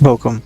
Welcome.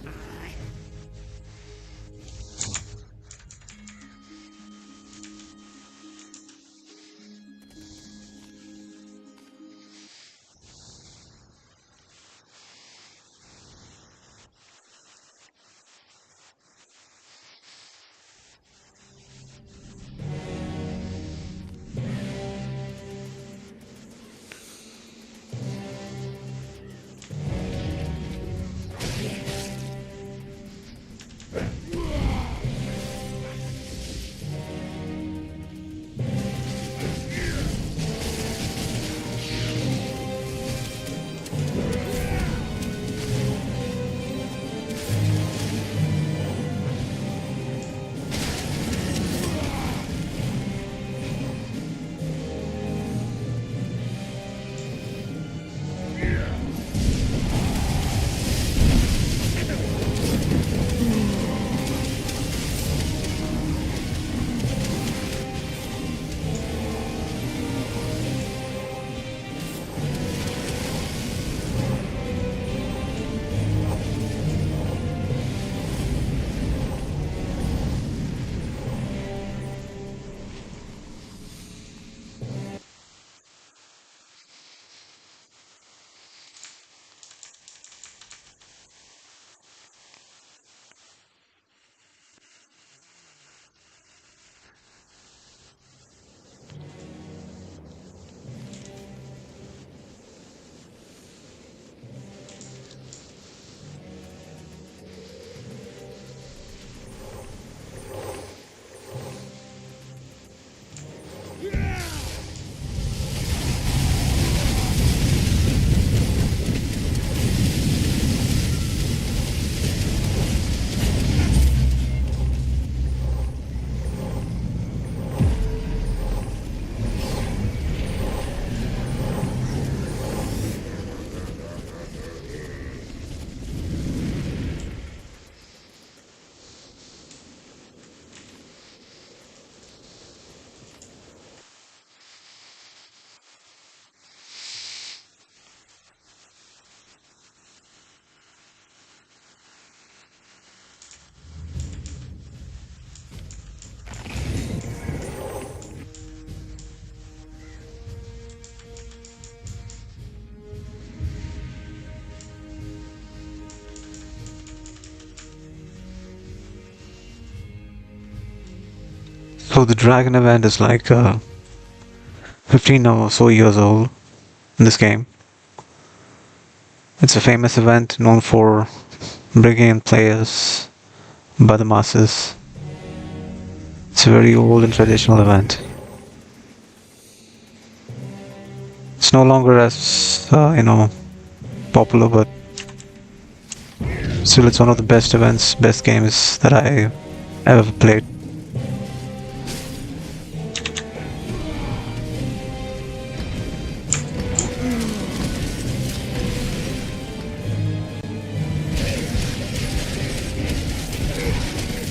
So the Dragon event is like 15 or so years old in this game. It's a famous event known for bringing in players by the masses. It's a very old and traditional event. It's no longer as, popular, but still it's one of the best events, best games that I ever played.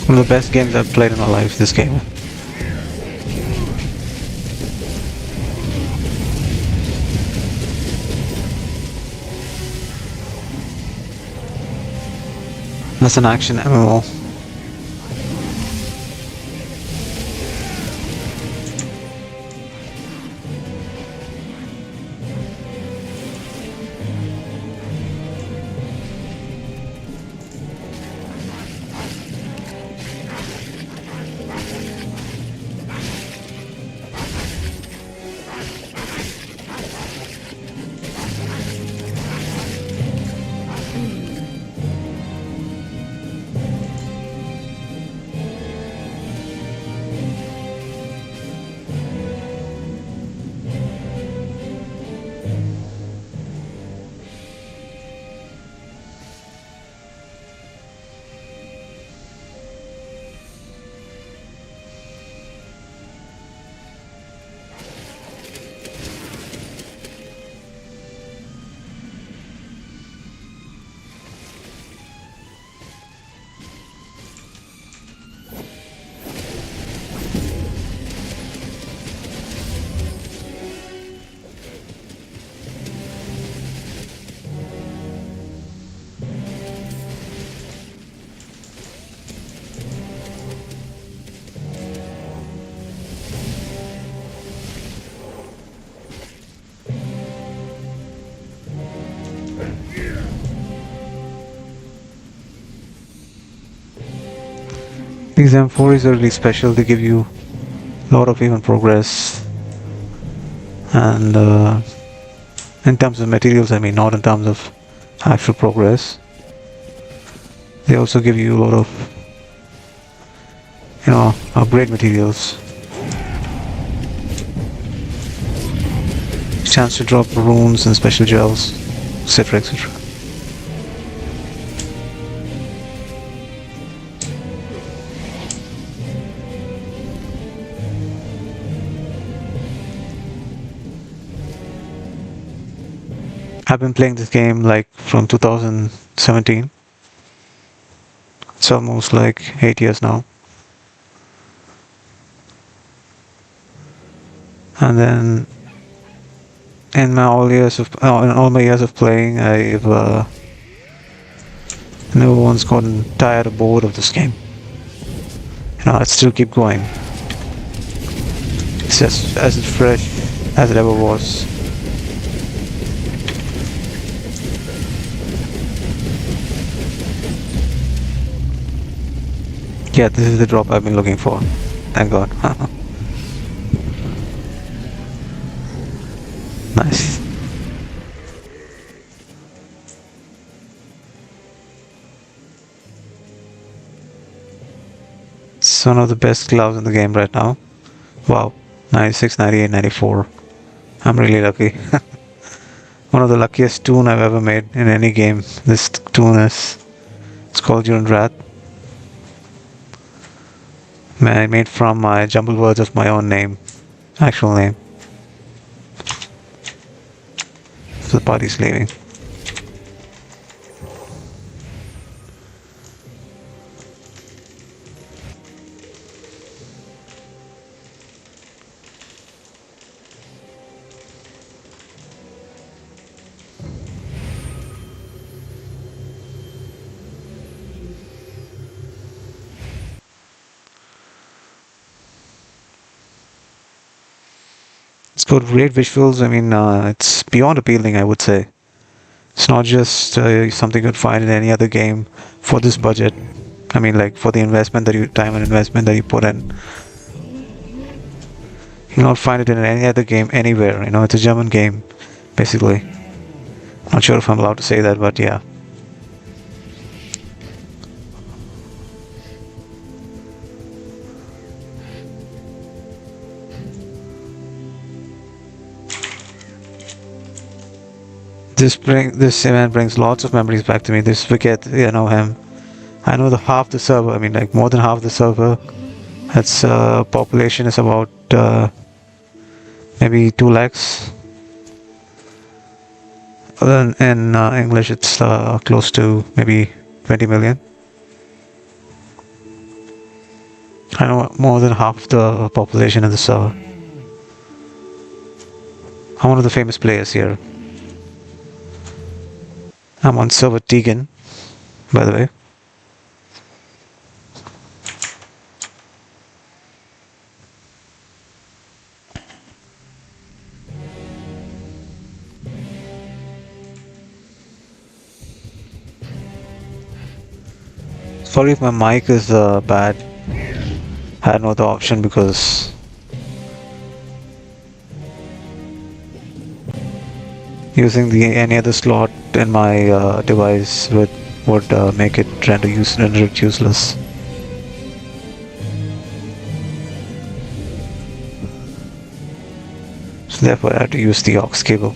One of the best games I've played in my life, this game. That's an action MMO. These M4s are really special. They give you a lot of even progress, and in terms of materials, I mean, not in terms of actual progress. They also give you a lot of, upgrade materials. Chance to drop runes and special gels, etc., etc. I've been playing this game like from 2017. It's almost like 8 years now. And then in all my years of playing, I've never once gotten tired or bored of this game. I'd still keep going. It's just as fresh as it ever was. Yeah, this is the drop I've been looking for. Thank God. Nice. It's one of the best gloves in the game right now. Wow. 96, 98, 94. I'm really lucky. One of the luckiest toon I've ever made in any game. This toon is... It's called Dragan. I made from my jumbled words of my own name. Actual name. So the party's leaving. It's got great visuals. I mean, it's beyond appealing, I would say. It's not just something you'd find in any other game for this budget. I mean, like for the time and investment that you put in. You'll not find it in any other game anywhere. It's a German game, basically. Not sure if I'm allowed to say that, but yeah. This event brings lots of memories back to me. This wicket, him. I know the half the server. I mean, like more than half the server. Its population is about maybe 2 lakhs. In English, it's close to maybe 20 million. I know more than half the population in the server. I'm one of the famous players here. I'm on server Dragan, by the way. Sorry if my mic is bad. I had no other option because using any other slot in my device would make it render it useless. So therefore I had to use the aux cable.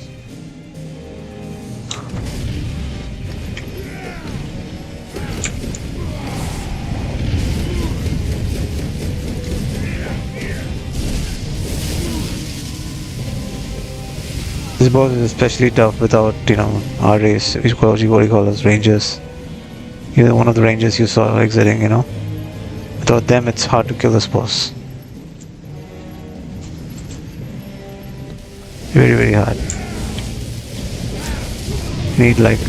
This boss is especially tough without, RAs, what do you call us, rangers. You're one of the rangers you saw exiting, Without them, it's hard to kill this boss. Very, very hard. You need like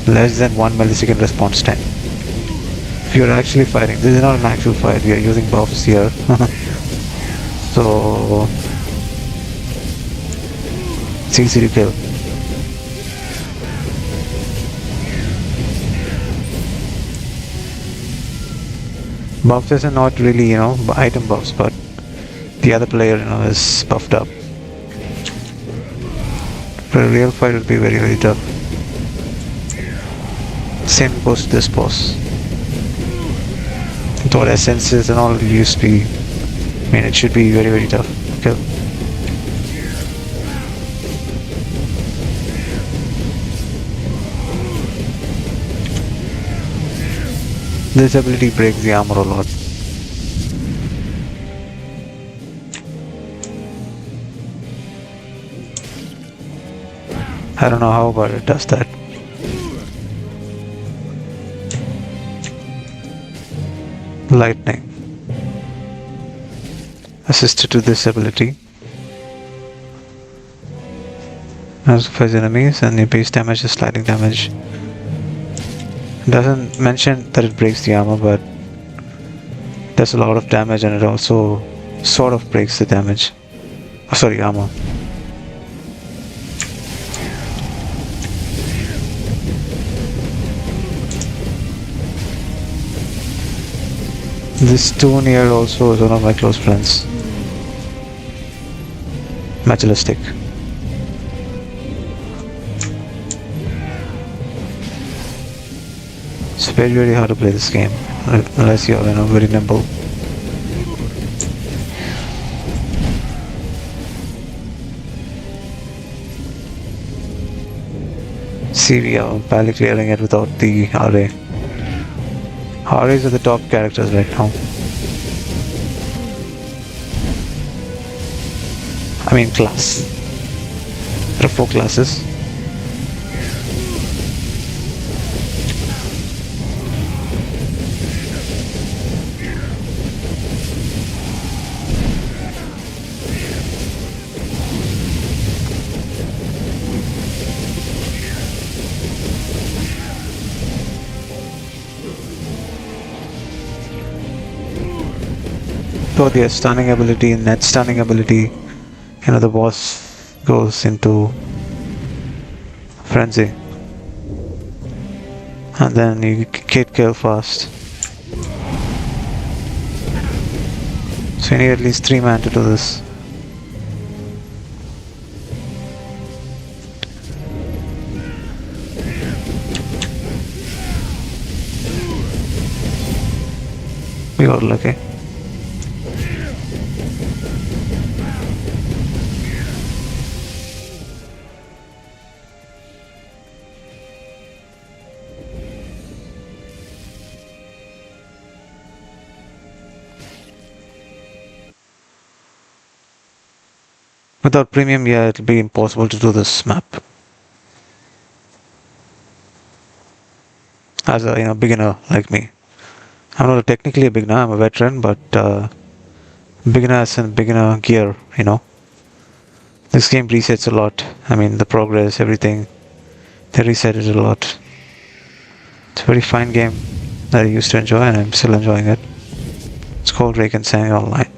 less than 1 millisecond response time. If you're actually fighting, this is not an actual fight, we are using buffs here. So it's easy to kill. Buffs is not really, item buffs, but the other player, is buffed up. For a real fight, it would be very, very tough. Same goes to this boss. With all essences and all, it used to be. I mean, it should be very, very tough. Kill. This ability breaks the armor a lot. I don't know how, but it does that. Lightning. Assisted to this ability. Notifies enemies and your base damage is sliding damage. It doesn't mention that it breaks the armor, but it does a lot of damage and it also sort of breaks the damage. Oh, sorry, armor. This stone here also is one of my close friends. Materialistic. It's very, very hard to play this game unless you're, very nimble. See, we are barely clearing it without the RA. RAs are the top characters right now. I mean class. There are 4 classes. So the stunning ability, net stunning ability, the boss goes into frenzy. And then you get kill fast. So you need at least 3 men to do this. We got lucky. Without premium, yeah, it'll be impossible to do this map. As a beginner like me. I'm not technically a beginner, I'm a veteran, but beginner as in beginner gear, This game resets a lot. I mean, the progress, everything, they reset it a lot. It's a very fine game that I used to enjoy and I'm still enjoying it. It's called Dragan Online.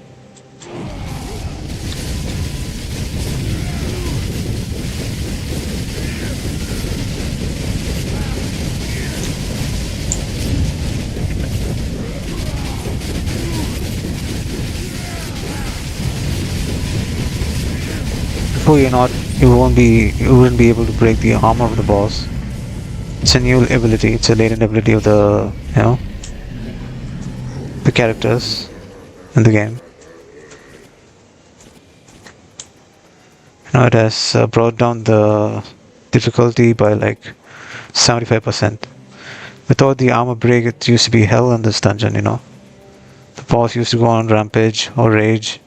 Before you wouldn't be able to break the armor of the boss. It's a new ability, it's a latent ability of the, the characters in the game. It has brought down the difficulty by like 75%. Without the armor break, it used to be hell in this dungeon, The boss used to go on rampage or rage.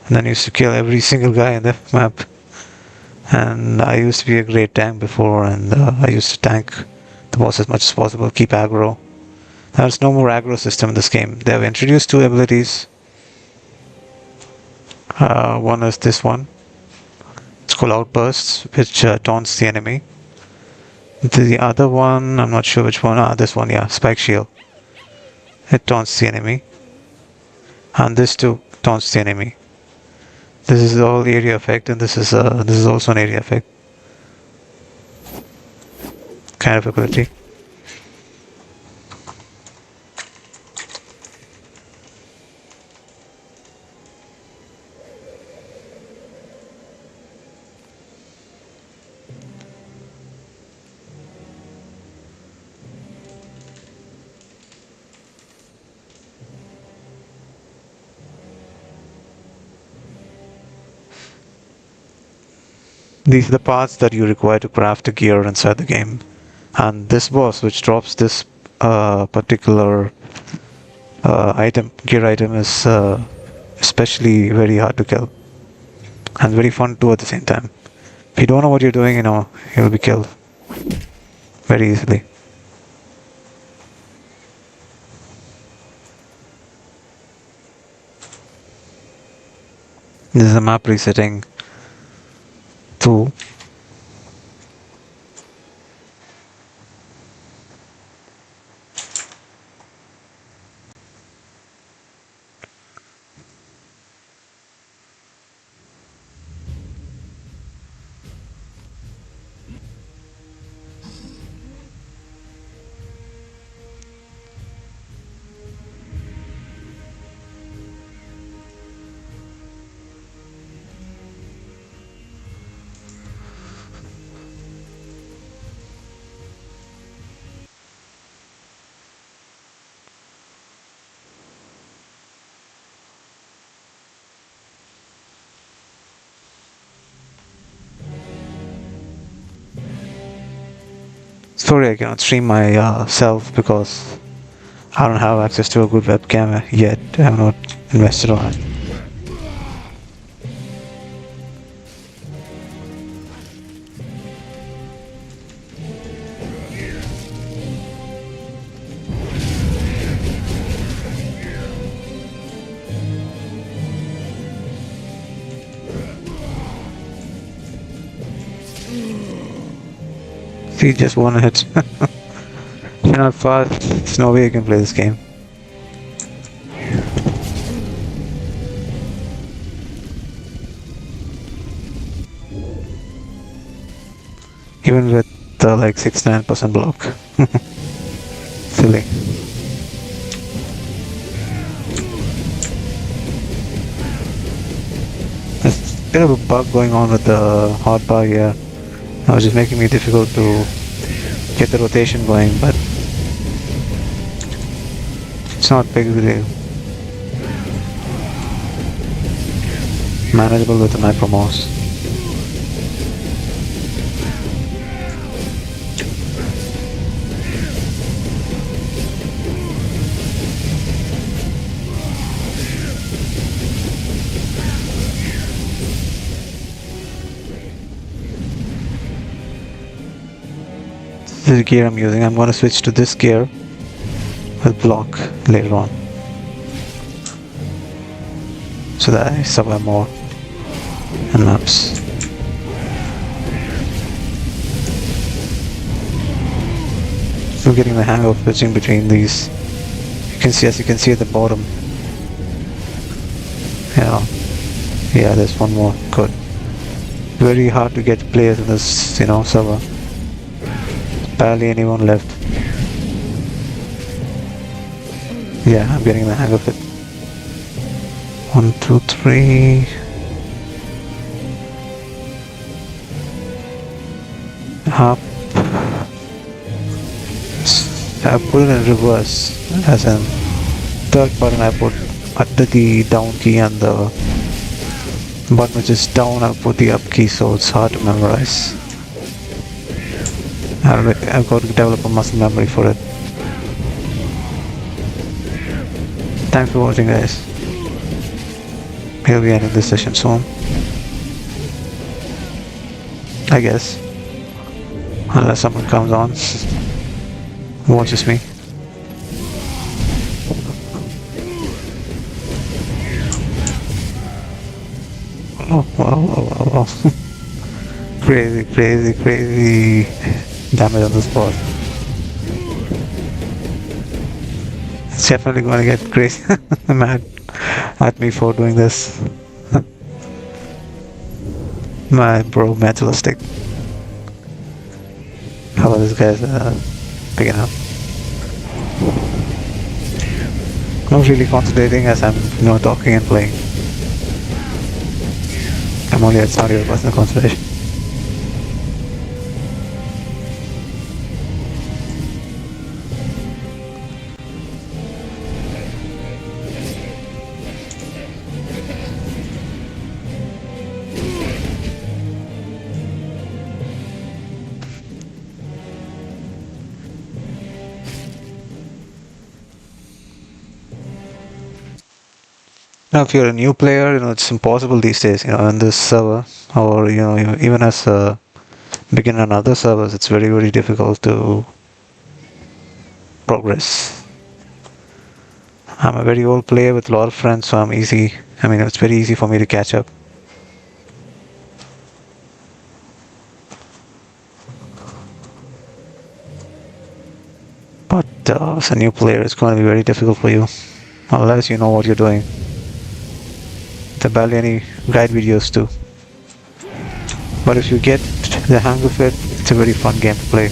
And then used to kill every single guy in the map. And I used to be a great tank before, and I used to tank the boss as much as possible, keep aggro. There's no more aggro system in this game. They have introduced 2 abilities. One is this one. It's called Outbursts, which taunts the enemy. The other one, I'm not sure which one. This one, yeah, Spike Shield. It taunts the enemy. And this too taunts the enemy. This is all area effect, and this is also an area effect kind of ability. These are the parts that you require to craft the gear inside the game. And this boss, which drops this particular gear item, is especially very hard to kill. And very fun too at the same time. If you don't know what you're doing, you'll be killed very easily. This is a map resetting tool. Sorry, I cannot stream myself because I don't have access to a good webcam yet. I have not invested on it. See, just one hit. If you're not fast, there's no way you can play this game. Even with like 69% block. Silly. There's a bit of a bug going on with the hotbar here. Which is making me difficult to get the rotation going, but it's not big of a deal. Manageable with the micro mouse. This is the gear I'm using. I'm going to switch to this gear with block later on, so that I survive more in maps. Still getting the hang of switching between these. You can see, as you can see at the bottom. Yeah, there's one more. Good. Very hard to get players in this, server. Barely anyone left. Yeah, I'm getting the hang of it. 1, 2, 3. Up. I put it in reverse, as in third button I put under the down key, and the button which is down I put the up key, so it's hard to memorize. I've got to develop a muscle memory for it. Thanks for watching, guys. We'll be ending this session soon, I guess, unless someone comes on, watches me. Oh, wow. Crazy damage on the spot. It's definitely going to get crazy mad at me for doing this. My bro materialistic. How about this guy's picking up? I'm not really concentrating as I'm talking and playing. I'm only at 70% concentration. Now, if you're a new player, it's impossible these days, in this server, or, even as a beginner on other servers, it's very, very difficult to progress. I'm a very old player with a lot of friends, so it's very easy for me to catch up. But as a new player, it's going to be very difficult for you, unless you know what you're doing. There are barely any guide videos too. But if you get the hang of it, it's a very fun game to play.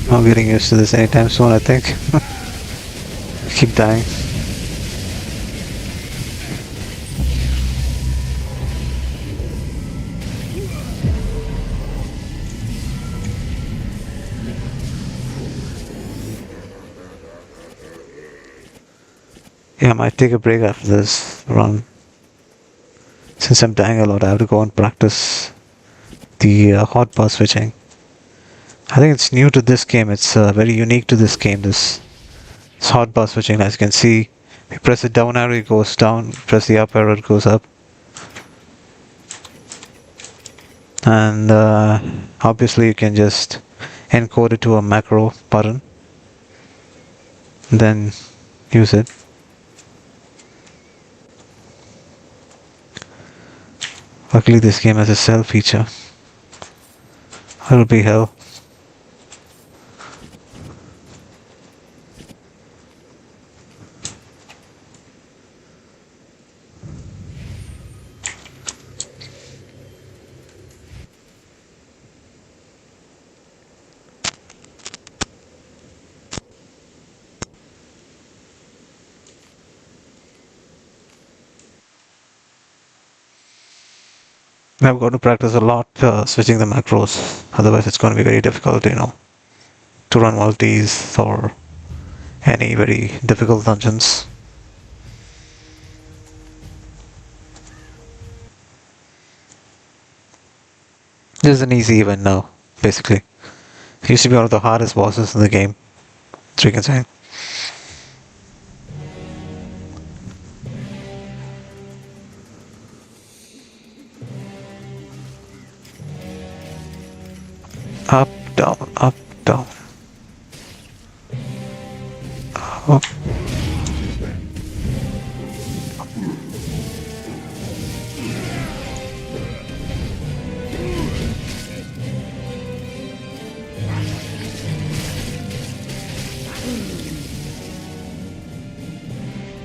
Not getting used to this anytime soon, I think. Keep dying. Yeah, I might take a break after this run. Since I'm dying a lot, I have to go and practice the hotbar switching. I think it's new to this game. It's very unique to this game. This hotbar switching, as you can see, you press the down arrow, it goes down. Press the up arrow, it goes up. And obviously, you can just encode it to a macro button, then use it. Luckily, this game has a cell feature. It'll be hell. I've got to practice a lot switching the macros, otherwise it's going to be very difficult, to run multis or any very difficult dungeons. This is an easy event now, basically. It used to be one of the hardest bosses in the game, Dragan saying. Up, down, up, down. Oh.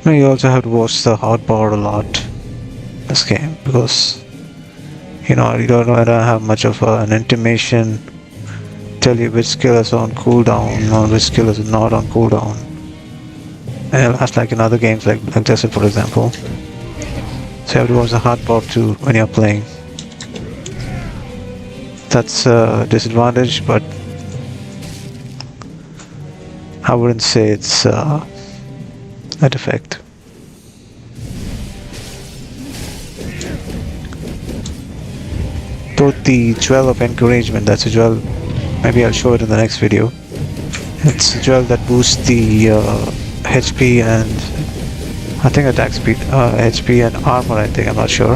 You also have to watch the hotbar a lot in this game, because you don't have much of an intimation, tell you which skill is on cooldown or which skill is not on cooldown. And that's like in other games like Desert, for example. So you have to watch the hotbar too when you're playing. That's a disadvantage, but I wouldn't say it's a defect. The jewel of encouragement, that's a jewel, maybe I'll show it in the next video. It's a jewel that boosts the HP and I think attack speed, HP and armor, I'm not sure,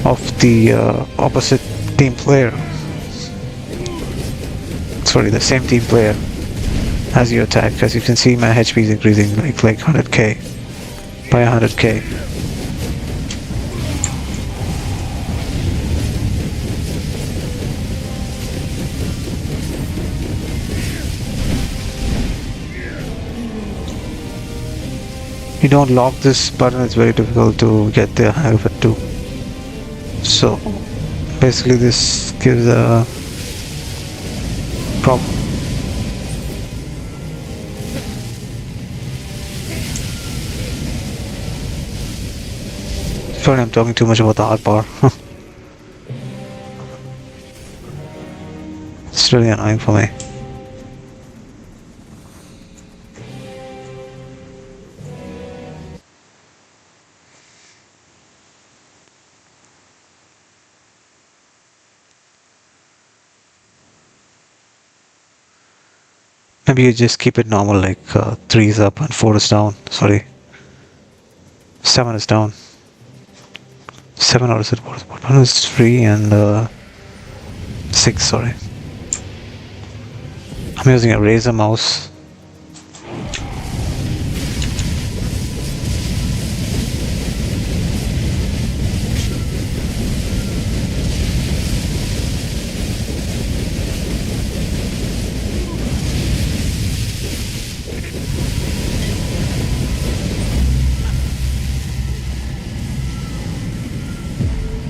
of the opposite team player. Sorry, the same team player as you attack. As you can see, my HP is increasing like 100k by 100k. You don't lock this button, it's very difficult to get the hang of it too. So basically this gives a problem. Sorry, I'm talking too much about the hotbar. It's really annoying for me. Maybe you just keep it normal, like 3 is up and 4 is down. Sorry, 7 is down. 7, or is it what one is free and 6? Sorry, I'm using a Razer mouse.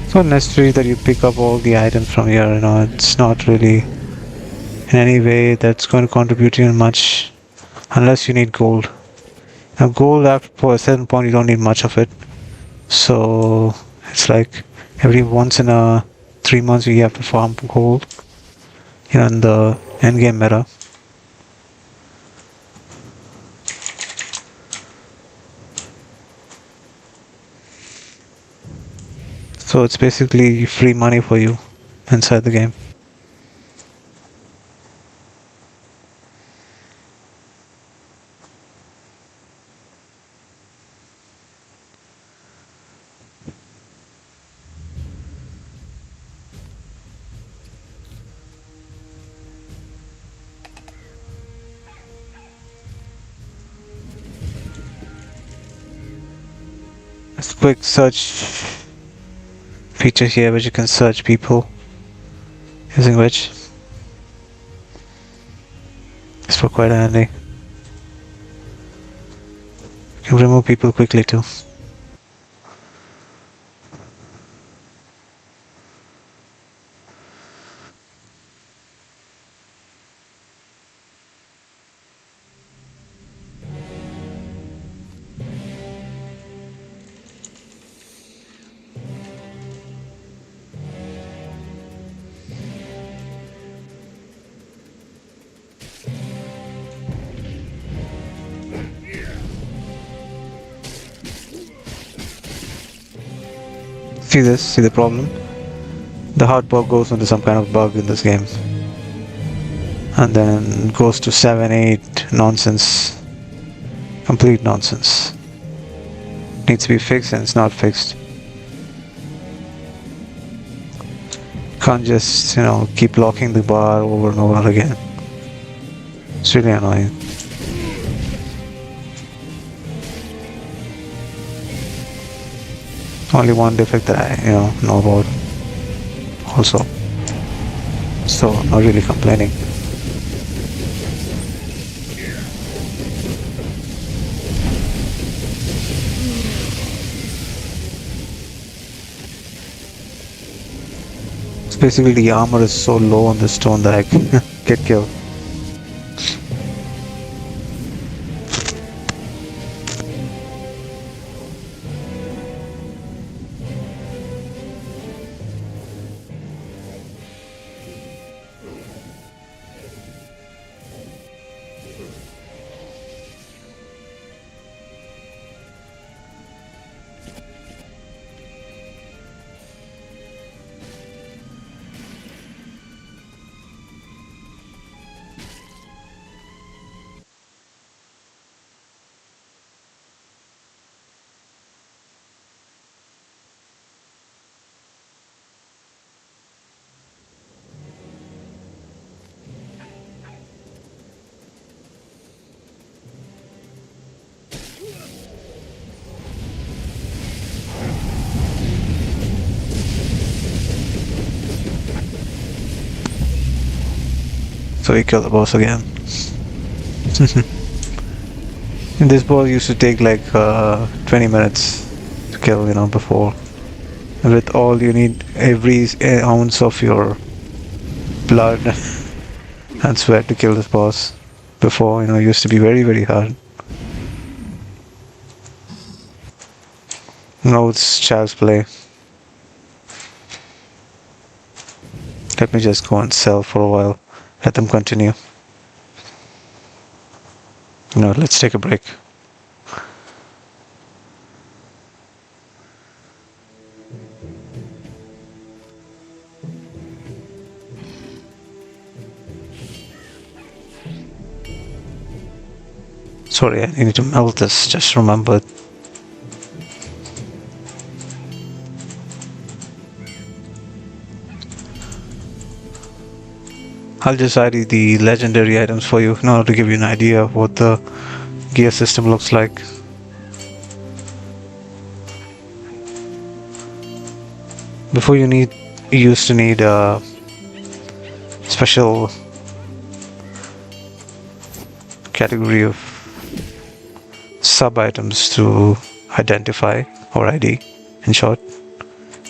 It's not necessary that you pick up all the items from here, you know, it's not really in any way that's going to contribute to you much unless you need gold. Now gold, after a certain point you don't need much of it, so it's like every once in a 3 months you have to farm gold, you know, in the endgame meta. So it's basically free money for you inside the game. There's a quick search feature here which you can search people using, which is for quite handy. You can remove people quickly too. See this? See the problem? The hard bug goes into some kind of bug in this game. And then goes to 7, 8, nonsense. Complete nonsense. Needs to be fixed and it's not fixed. Can't just, you know, keep locking the bar over and over again. It's really annoying. Only one defect that I, know about also. So, not really complaining. It's basically the armor is so low on the stone that I can get killed. So we kill the boss again. And this boss used to take like 20 minutes to kill, before. And with all you need every ounce of your blood and sweat to kill this boss. Before, it used to be very, very hard. Now it's child's play. Let me just go and sell for a while. Let them continue. Let's take a break. Sorry, I need to melt this, just remembered. I'll just add the legendary items for you in order to give you an idea of what the gear system looks like. Before you used to need a special category of sub items to identify or ID, in short,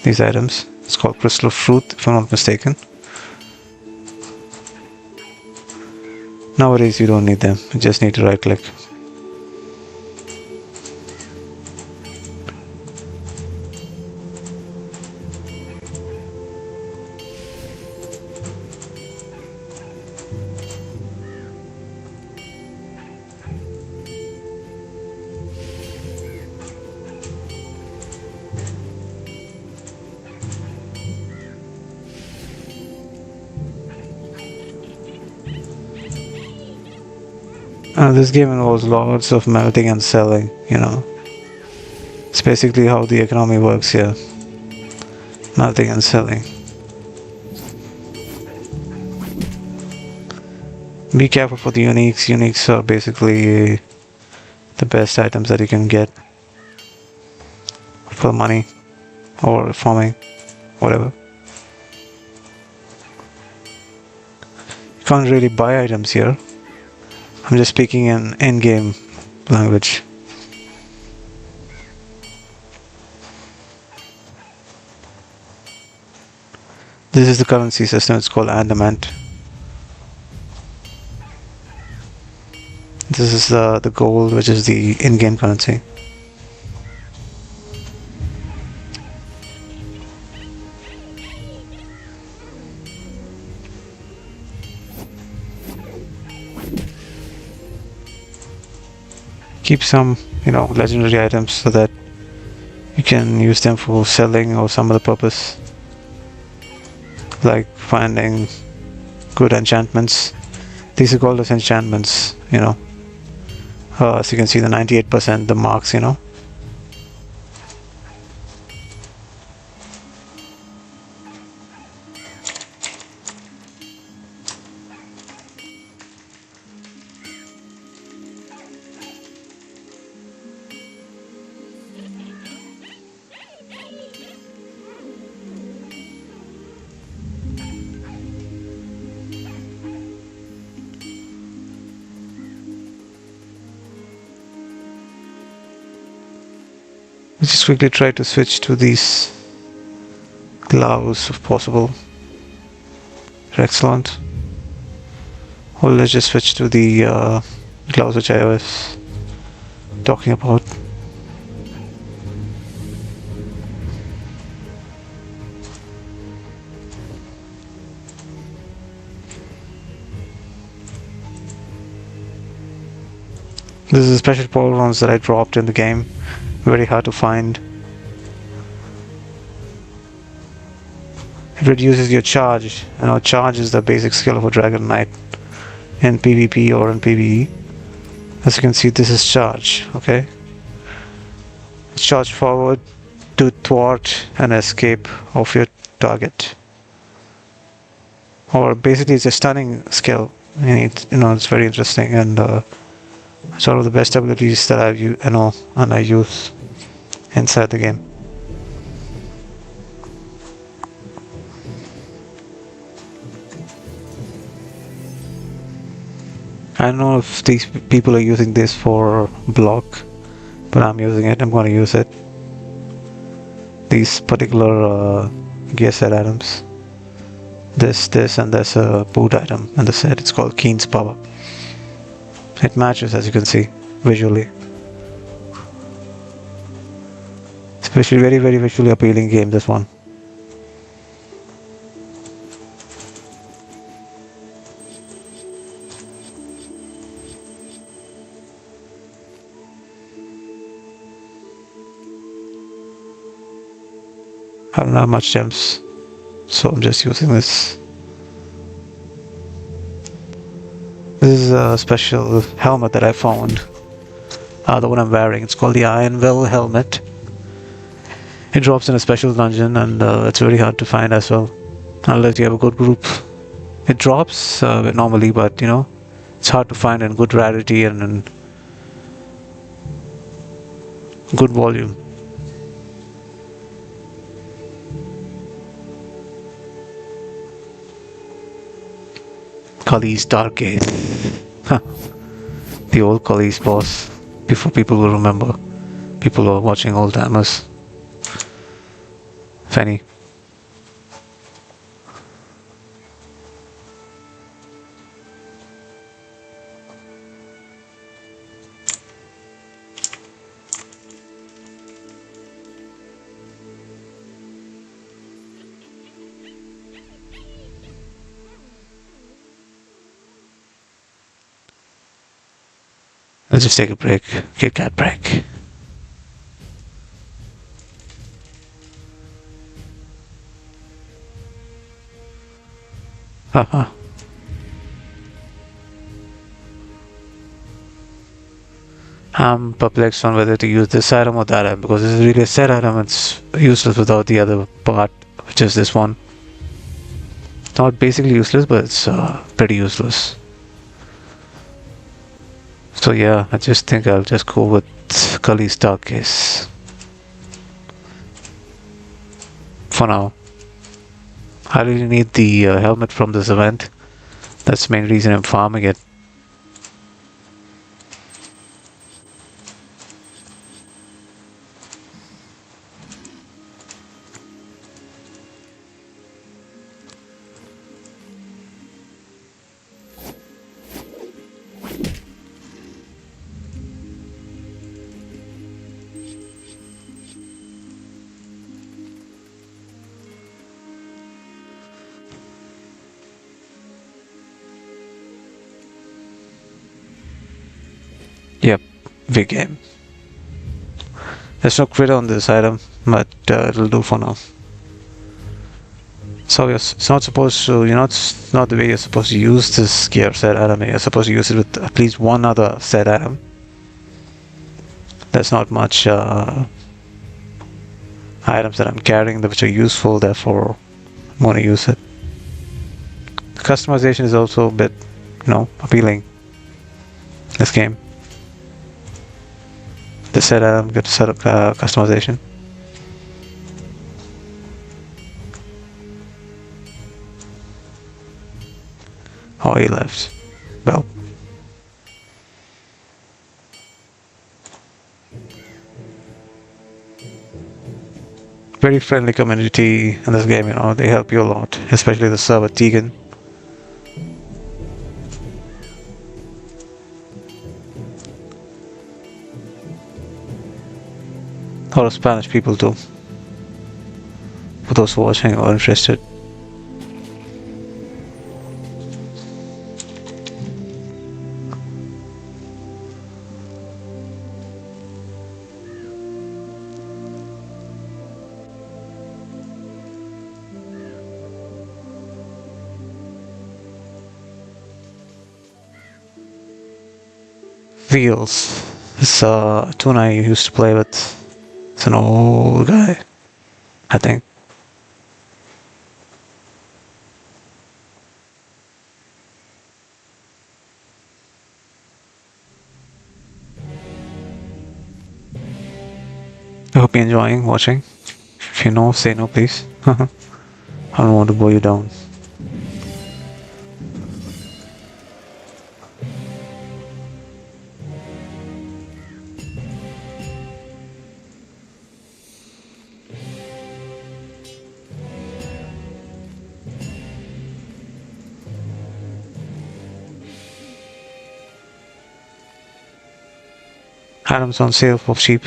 these items. It's called crystal fruit, if I'm not mistaken. Nowadays you don't need them, you just need to right click. This game involves lots of melting and selling, you know. It's basically how the economy works here. Melting and selling. Be careful for the uniques. Uniques are basically the best items that you can get for money or farming, whatever. You can't really buy items here. I'm just speaking in in-game language. This is the currency system, it's called Andamant. This is the gold, which is the in-game currency. Keep some, legendary items so that you can use them for selling or some other purpose, like finding good enchantments. These are called as enchantments, as you can see, the 98%, the marks, Let's just quickly try to switch to these gloves if possible. Excellent. Or let's just switch to the gloves which I was talking about. This is a special polyrons that I dropped in the game. Very hard to find. It reduces your charge. Charge is the basic skill of a Dragon Knight in PvP or in PvE. As you can see, this is charge, okay? Charge forward to thwart an escape of your target. Or basically it's a stunning skill. It's very interesting, and it's one of the best abilities that I use inside the game. I don't know if these people are using this for block, but I'm using it. I'm going to use it. These particular gear set items. This, and there's a boot item in the set. It's called Keen's Power. It matches, as you can see, visually. Especially very, very visually appealing game, this one. I don't have much gems, so I'm just using this. This is a special helmet that I found The one I'm wearing. It's called the Iron Well helmet. It drops in a special dungeon, and it's very hard to find as well, unless you have a good group. It drops normally, but you know, it's hard to find in good rarity and in good volume. Kali's Dark Gate. The old Kali's boss. Before people will remember. People who are watching old timers. Fanny. Let's just take a break. Kit Kat break. Haha. I'm perplexed on whether to use this item or that item, because this is really a set item. It's useless without the other part, which is this one. It's not basically useless, but it's pretty useless. So yeah, I just think I'll just go with Kali's Dark Case for now. I really need the helmet from this event. That's the main reason I'm farming it. Yep, big game. There's no crit on this item, but it'll do for now. So it's not supposed to, it's not the way you're supposed to use this gear set item. You're supposed to use it with at least one other set item. There's not much items that I'm carrying which are useful, therefore I'm going to use it. The customization is also a bit, appealing. This game. The set item, get to set up customization. Oh, he left. Well. Very friendly community in this game, they help you a lot, especially the server Dragan. A lot of Spanish people too, for those watching or interested. Wheels. It's a tune I used to play with. It's an old guy, I think. I hope you're enjoying watching. If you know, say no please. I don't want to bore you down. Items on sale for cheap.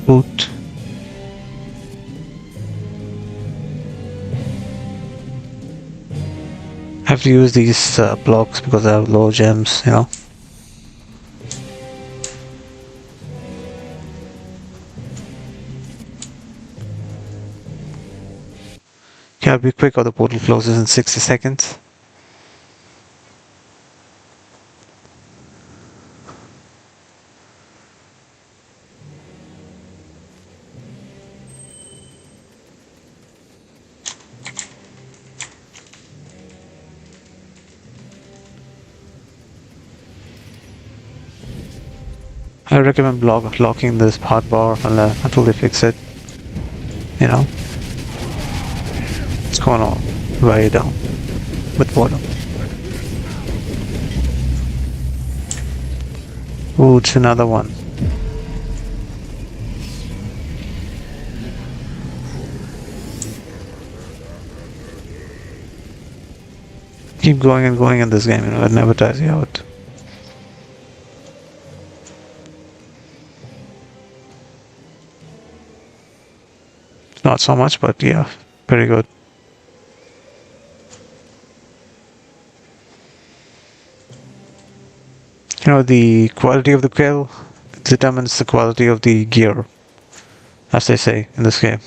Boot. I have to use these blocks because I have low gems, you know. Yeah, I'll be quick or the portal closes in 60 seconds. I recommend locking this hotbar until they fix it. You know, it's going on way down with water. Ooh, it's another one. Keep going and going in this game, you know, it never tires you out. Not so much, but yeah, very good. You know, the quality of the kill determines the quality of the gear, as they say in this game.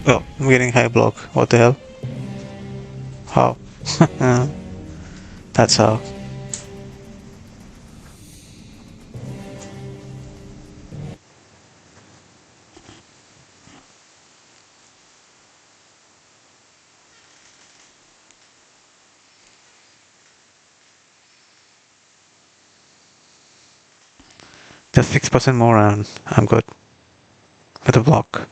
Oh, I'm getting high block. What the hell? How? That's how. Just 6% more and I'm good with a block.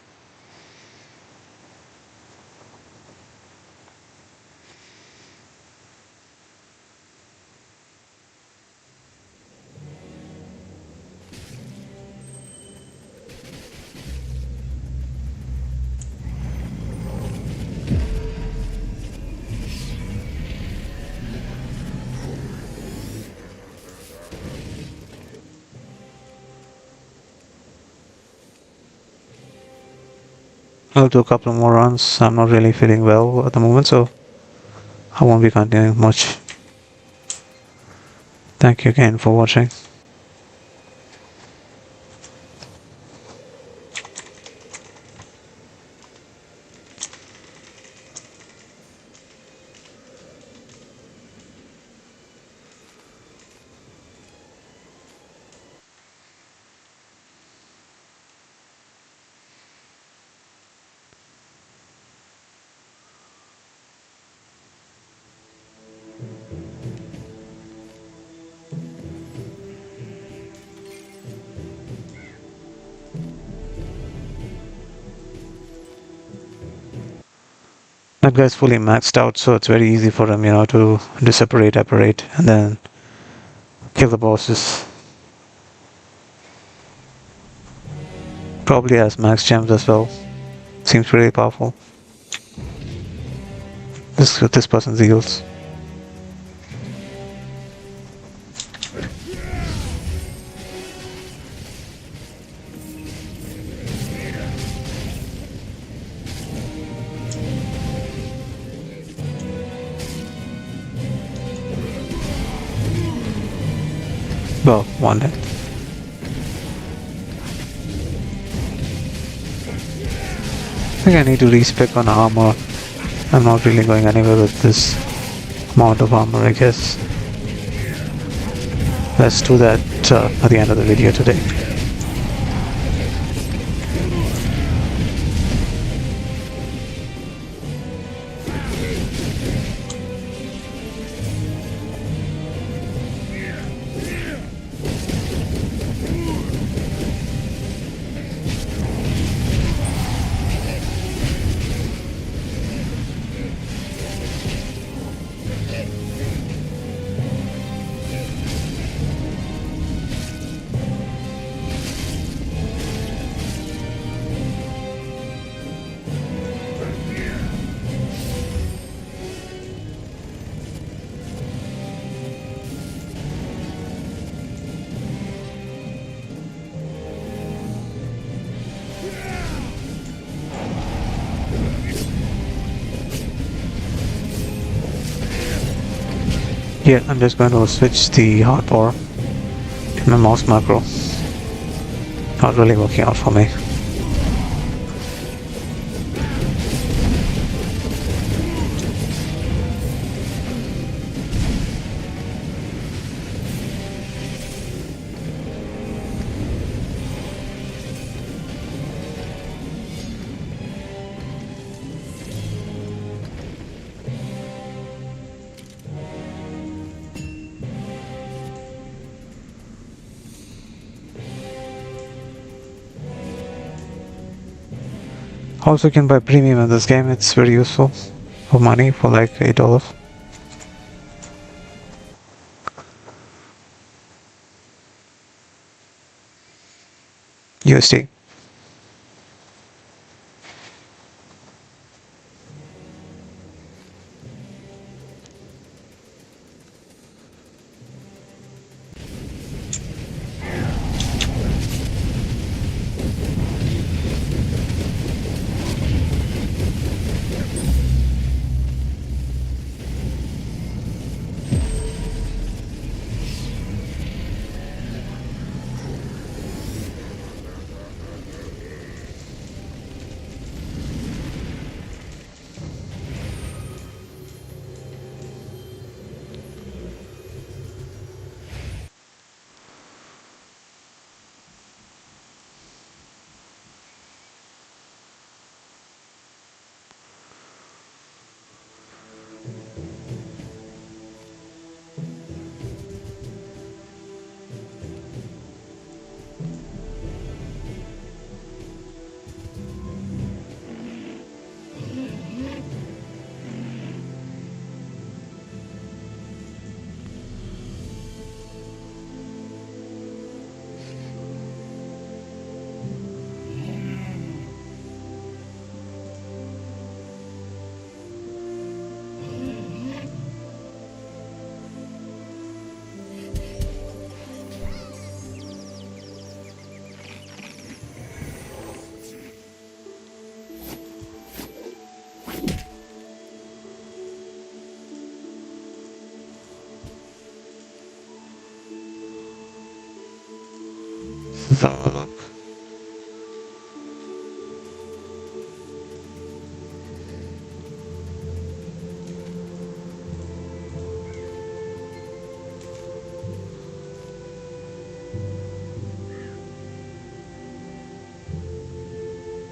I'll do a couple more runs. I'm not really feeling well at the moment, so I won't be continuing much. Thank you again for watching. That guy's fully maxed out, so it's very easy for him, you know, to separate, apparate, and then kill the bosses. Probably has max gems as well. Seems really powerful. This person's heals. Well, one hit. I think I need to respec on armor. I'm not really going anywhere with this amount of armor, I guess. Let's do that at the end of the video today. Yeah, I'm just going to switch the hardpower to my mouse macro. Not really working out for me. Also, you can buy premium in this game. It's very useful for money, for like $8. USD.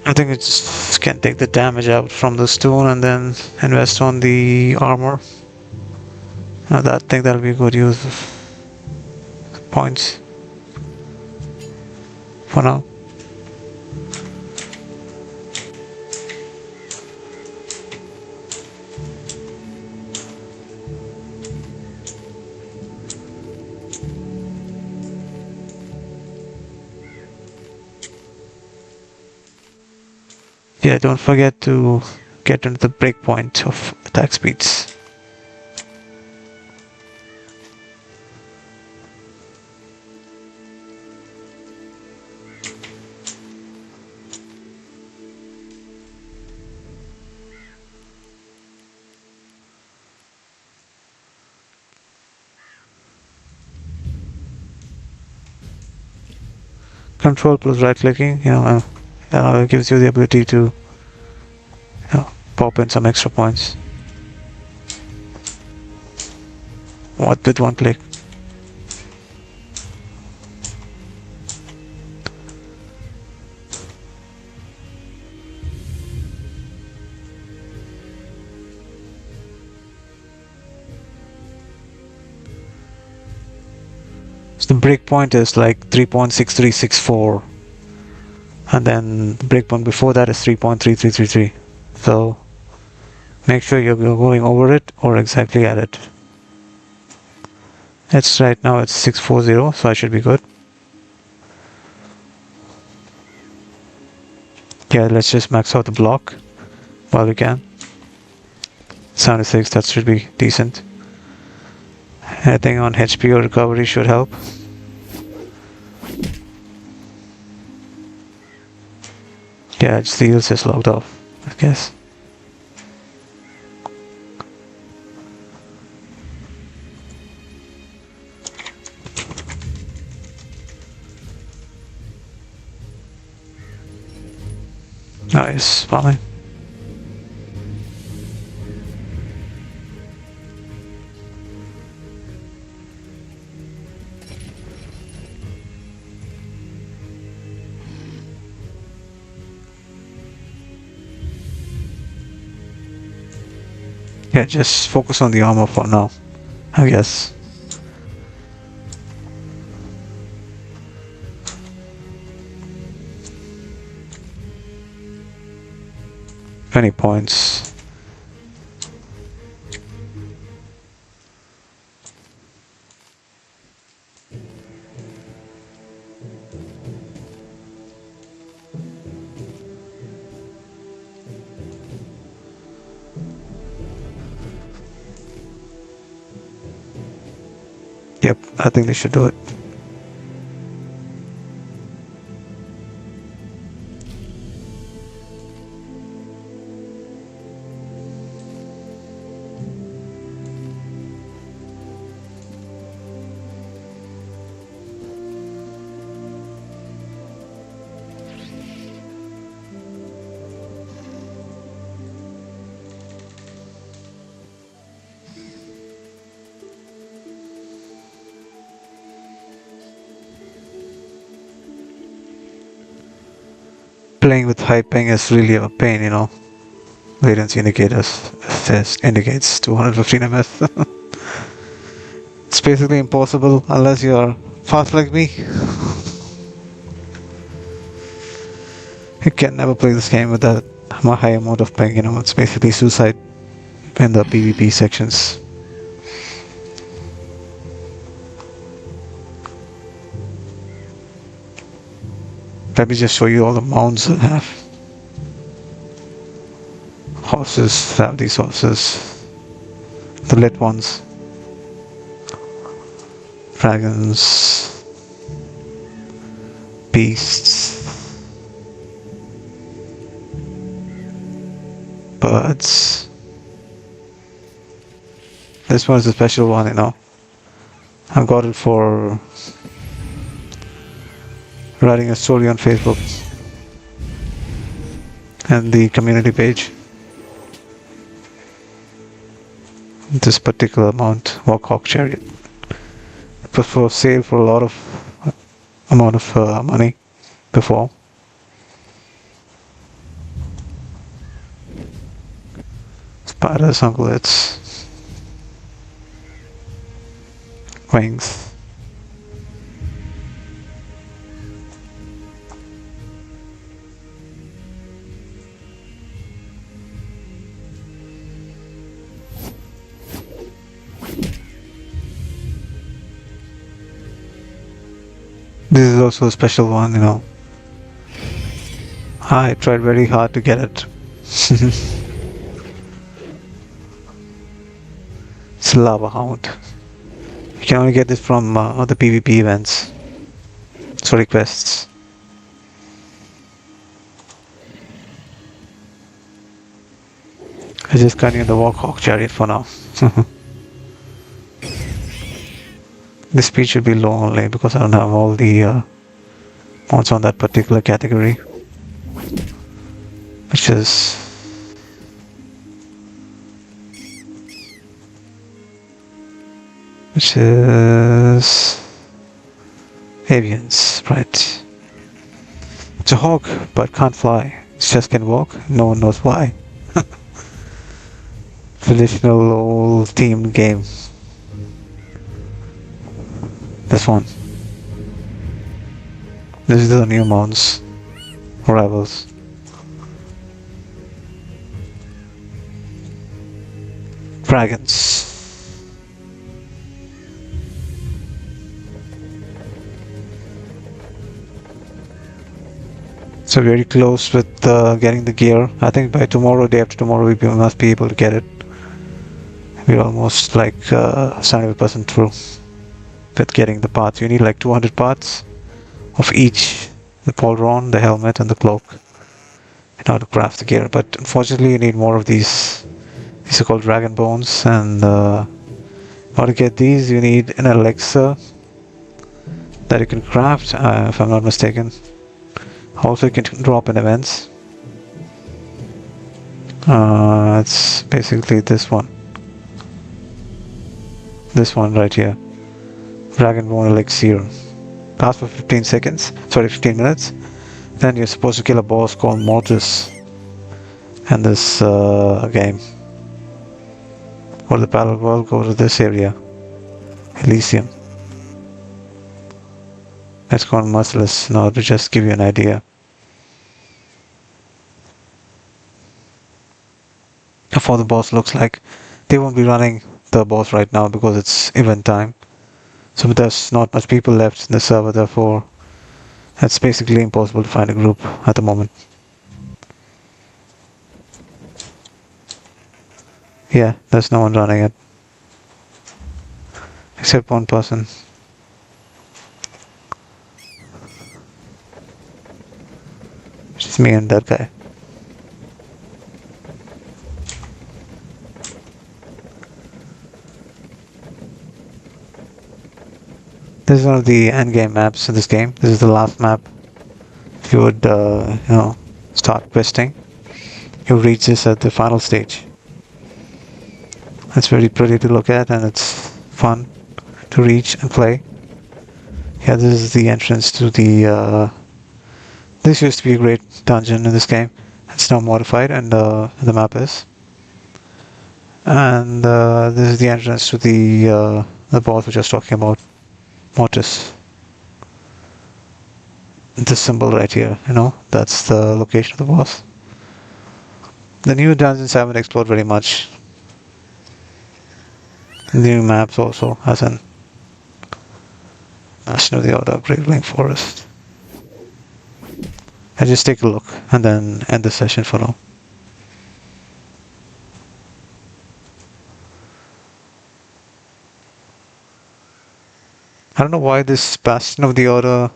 I think it just can take the damage out from the stone and then invest on the armor. I think that'll be a good use of points for now. Yeah, don't forget to get into the breakpoint of attack speeds. Control plus right clicking, gives you the ability to pop in some extra points. What with one click? So the breakpoint is like 3.6364, and then the breakpoint before that is 3.3333. So make sure you're going over it or exactly at it. It's right now it's 640, so I should be good. Yeah, let's just max out the block while we can. 76, that should be decent. Anything on HP or recovery should help. Yeah, it's the heals is logged off, I guess. Nice, fine. Yeah, just focus on the armor for now, I guess. Any points? Yep, I think they should do it. Playing with high ping is really a pain, you know. Latency indicators indicates 215 ms. It's basically impossible unless you're fast like me. You can never play this game with that high amount of ping, you know. It's basically suicide in the PvP sections. Let me just show you all the mounts I have. Horses, have these horses. The lit ones. Dragons. Beasts. Birds. This one is a special one, you know. I got it for writing a story on Facebook and the community page. This particular amount, Warhawk Chariot, it was for sale for a lot of amount of money before. Spiders, ungulates, wings. This is also a special one, you know. I tried very hard to get it. It's a lava hound. You can only get this from the PvP events. So requests. I just continue the Warhawk chariot for now. This speed should be low only because I don't have all the mods on that particular category. Which is avians, right? It's a hawk, but can't fly. It just can walk. No one knows why. Traditional old themed game. This one. This is the new mounts. Rivals. Dragons. So very close with getting the gear. I think by tomorrow, day after tomorrow, we must be able to get it. We're almost like 70% through with getting the parts. You need like 200 parts of each. The pauldron, the helmet, and the cloak in order to craft the gear. But unfortunately, you need more of these. These are called dragon bones, and in order to get these, you need an elixir that you can craft, if I'm not mistaken. Also, you can drop in events. It's basically this one. This one right here. Dragon Bone Elixir. Lasts for 15 seconds. Sorry, 15 minutes. Then you're supposed to kill a boss called Mortis in this game. Or the battle world, go to this area. Elysium. It's called Merciless, now to just give you an idea of how the boss looks like. They won't be running the boss right now because it's event time. So there's not much people left in the server, therefore it's basically impossible to find a group at the moment. Yeah, there's no one running it. Except one person. It's me and that guy. This is one of the endgame maps in this game. This is the last map. If you would, start questing, you reach this at the final stage. It's very pretty to look at, and it's fun to reach and play. Yeah, this is the entrance to the. This used to be a great dungeon in this game. It's now modified, and the map is. And this is the entrance to the boss which I was talking about, Mortis. This symbol right here, that's the location of the boss. The new dungeons haven't explored very much. The new maps also, as in Master of the Order, Graveling Forest. I just take a look and then end the session for now. I don't know why this Bastion of the Order,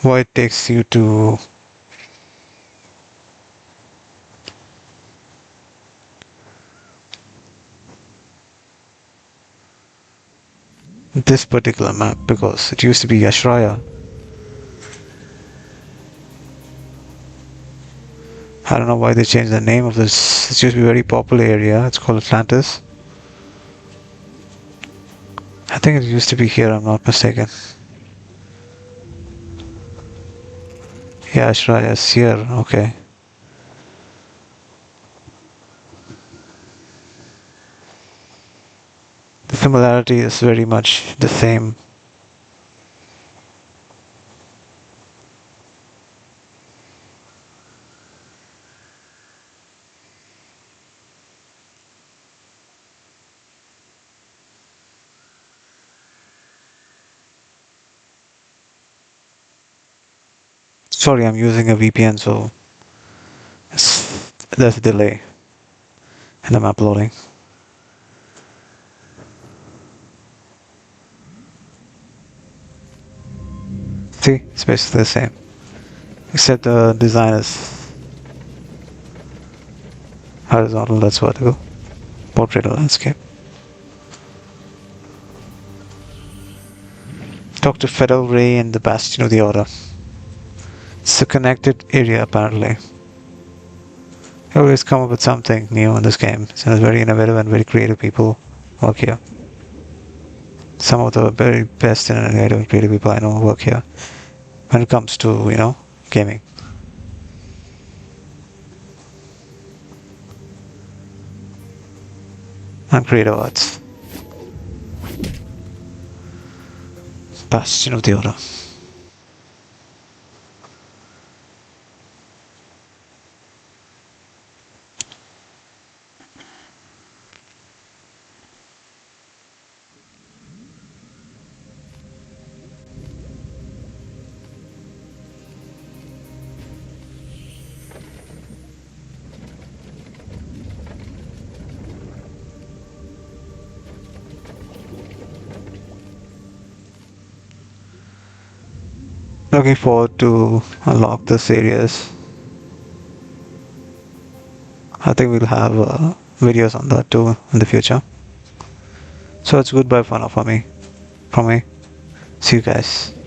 why it takes you to this particular map, because it used to be Ashraya. I don't know why they changed the name of this. It used to be a very popular area. It's called Atlantis. I think it used to be here, I'm not mistaken. Yeah, Ashraya is here, okay. The similarity is very much the same. Sorry, I'm using a VPN, so there's a delay in the map loading. See, it's basically the same, except the design is horizontal, that's vertical. Portrait of landscape. Talk to Federal Ray and the Bastion of the Order. It's a connected area apparently. They always come up with something new in this game. So it's very innovative and very creative people work here. Some of the very best and innovative and creative people I know work here when it comes to, gaming. And creative arts. Bastion of the Order. Looking forward to unlock this areas. I think we'll have videos on that too in the future. So it's goodbye for now for me. From me. See you guys.